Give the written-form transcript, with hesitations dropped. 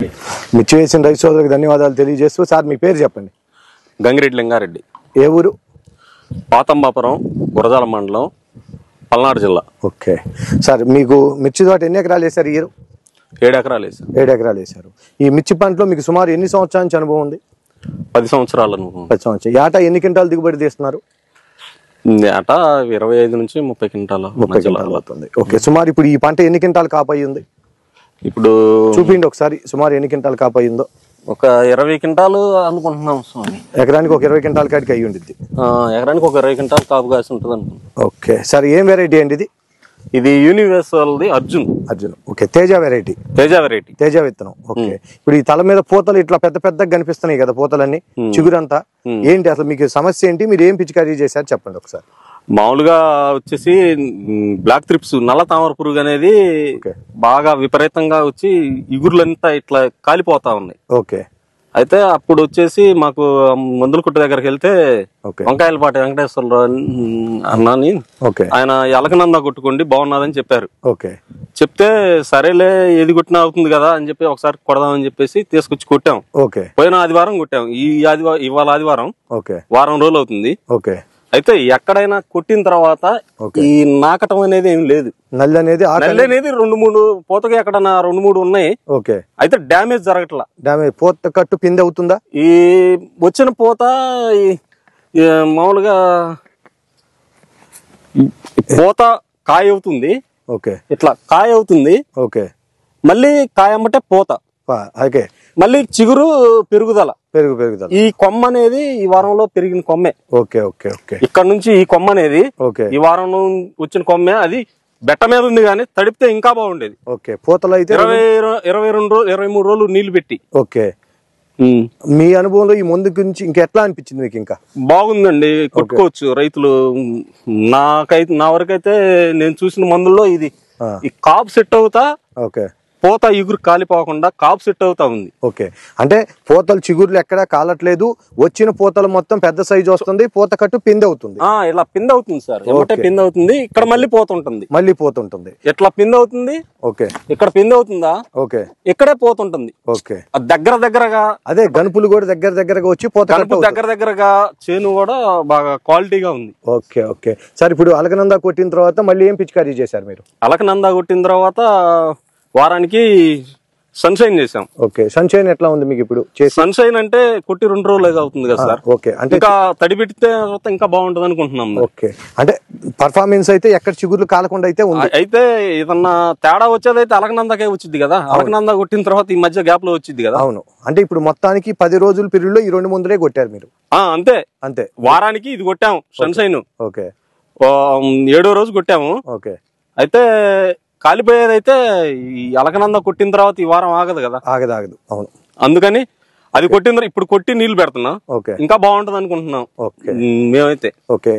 రెడ్డి. మిర్చి వేసిన రైతు సోదరులకు ధన్యవాదాలు తెలియజేస్తూ, సార్ మీ పేరు చెప్పండి. గంగిరెడ్డి లింగారెడ్డి. ఏ ఊరు? పాతంబాపురం, గురజాల మండలం, పల్నాడు జిల్లా. ఓకే సార్, మీకు మిర్చి తోట ఎన్ని ఎకరాలు వేశారు? 7 ఎకరాలు వేసాను. 7 ఎకరాలు వేశారు. ఈ మిర్చి పంటలో మీకు సుమారు ఎన్ని సంవత్సరాల నుంచి అనుభవం ఉంది? 10 సంవత్సరాలు. 10 సంవత్సరాలు. ఏటా ఎన్ని క్వింటాలు దిగుబడి తీస్తున్నారు? ఏటా 25 నుంచి 30 క్వింటాల. 30 క్వింటాలు అవుతుంది. ఓకే, సుమారు ఇప్పుడు ఈ పంట ఎన్ని క్వింటాలు కాపాయి ఉంది? ఇప్పుడు చూపిండి ఒకసారి, సుమారు ఎన్ని క్వింటాలు కాపాయి ఉందో. ఒక 20 క్వింటాలు అనుకుంటున్నాం స్వామి. ఎకరానికి ఒక 20 క్వింటాల కాడికి అయ్యి ఉండిద్ది. ఎకరానికి ఒక 20 క్వింటాలు కాపు కాసి ఉంటుంది అనుకుంటున్నాం. ఓకే సార్, ఏం వెరైటీ అండి ఇది? ఇది యూనివర్సల్ది అర్జున్. Okay, Teja variety. తేజ విత్తనం. ఓకే, ఇప్పుడు ఈ తల మీద పూతలు ఇట్లా పెద్ద పెద్దగా కనిపిస్తున్నాయి కదా పూతలన్నీ, చిగురంతా. ఏంటి అసలు మీకు సమస్య ఏంటి? మీరు ఏం పిచికారీ చేశారు చెప్పండి ఒకసారి. మామూలుగా వచ్చేసి బ్లాక్ త్రిప్స్, నల్ల తామర పురుగు అనేది బాగా విపరీతంగా వచ్చి ఇగుర్లంతా ఇట్లా కాలిపోతా ఉన్నాయి. ఓకే, అయితే అప్పుడు వచ్చేసి మాకు మందుల కుట్ట దగ్గరికి వెళ్తే వంకాయలపాటి వెంకటేశ్వరరావు అన్నాని ఆయన ఎలకనందా కొట్టుకోండి బాగున్నదని చెప్పారు. ఓకే, చెప్తే సరేలే ఏది కొట్టినా అవుతుంది కదా అని చెప్పి ఒకసారి కొడదామని చెప్పేసి తీసుకొచ్చి కొట్టాం. ఓకే, పోయిన ఆదివారం కొట్టాం. ఇవాళ ఆదివారం, వారం రోజులు అవుతుంది. ఓకే, అయితే ఎక్కడైనా కొట్టిన తర్వాత ఈ నాకటం అనేది ఏం లేదు. నల్లి అనేది 2-3 పూతగా ఎక్కడన్నా 2-3 ఉన్నాయి. ఓకే, అయితే డ్యామేజ్ జరగట్లా. పూత కట్టు పిండి అవుతుందా? ఈ వచ్చిన పూత మామూలుగా పూత కాయ అవుతుంది. ఓకే, ఇట్లా కాయ అవుతుంది. ఓకే, మళ్ళీ కాయ అమ్మటే పూత. ఓకే, మళ్ళీ చిగురు పెరుగుదల. ఈ కొమ్మ అనేది ఈ వారంలో పెరిగిన కొమ్మే. ఓకే, ఓకే, ఓకే, ఇక్కడ నుంచి ఈ కొమ్మ అనేది ఈ వారం వచ్చిన కొమ్మే. అది బెట్ట మీద ఉంది కానీ తడిపితే ఇంకా బాగుండేది. ఓకే, పూతలు అయితే 23 రోజులు నీళ్లు పెట్టి. ఓకే, మీ అనుభవంలో ఈ మందు గురించి ఇంకెట్లా అనిపించింది మీకు? ఇంకా బాగుందండి, కొట్టుకోవచ్చు రైతులు. నా వరకైతే నేను చూసిన మందుల్లో ఇది ఈ కాపు సెట్ అవుతా. ఓకే, పూత ఇగురు కాలిపోకుండా కాపు సెట్ అవుతా ఉంది. ఓకే, అంటే పూతలు చిగురులు ఎక్కడా కాలట్లేదు, వచ్చిన పూతలు మొత్తం పెద్ద సైజు వస్తుంది, పూత కట్టు పిండి అవుతుంది. ఇలా పిండి అవుతుంది సార్, ఏమంటే పిండి అవుతుంది. ఇక్కడ మళ్ళీ పూత ఉంటుంది. ఎట్లా పిండి అవుతుంది? ఓకే, ఇక్కడ పిండి అవుతుందా? ఓకే, ఇక్కడే పూత ఉంటుంది. ఓకే, దగ్గరగా అదే గనుపులు కూడా దగ్గరగా వచ్చి పూత దగ్గరగా చేను కూడా బాగా క్వాలిటీగా ఉంది. ఓకే, ఓకే సార్, ఇప్పుడు అలకనందా కొట్టిన తర్వాత మళ్ళీ ఏం పిచికారీ చేశారు మీరు? అలకనందా కొట్టిన తర్వాత వారానికి సన్షైన్ చేసాం. ఓకే, సన్షైన్ ఎట్లా ఉంది మీకు ఇప్పుడు? సన్షైన్ అంటే కొట్టి 2 రోజులు అవుతుంది కదా సార్. ఓకే, అంటే ఇంకా తడి పెడితే ఇంకా బాగుంటది అనుకుంటున్నాం. ఓకే, అంటే పర్ఫార్మెన్స్ అయితే ఎక్కడ చిగుర్లు కాలకుండా అయితే ఉంది. అయితే ఏదన్నా తేడా వచ్చేదైతే అలకనందాకే వచ్చింది కదా. అలకనందా కొట్టిన తర్వాత ఈ మధ్య గ్యాప్ లో వచ్చింది కదా. అవును, అంటే ఇప్పుడు మొత్తానికి 10 రోజుల పీరియడ్ లో ఈ 2 మందులే కొట్టారు మీరు? అంతే. వారానికి ఇది కొట్టాము సన్షైన్. ఓకే, 7వ రోజు కొట్టాము. ఓకే, అయితే కాలిపోయేదైతే ఈ అలకనంద కొట్టిన తర్వాత ఈ వారం ఆగదు కదా. ఆగదు. అవును, అందుకని అది కొట్టిన ఇప్పుడు కొట్టి నీళ్లు పెడుతున్నా. ఇంకా బాగుంటది అనుకుంటున్నాం మేమైతే. ఓకే.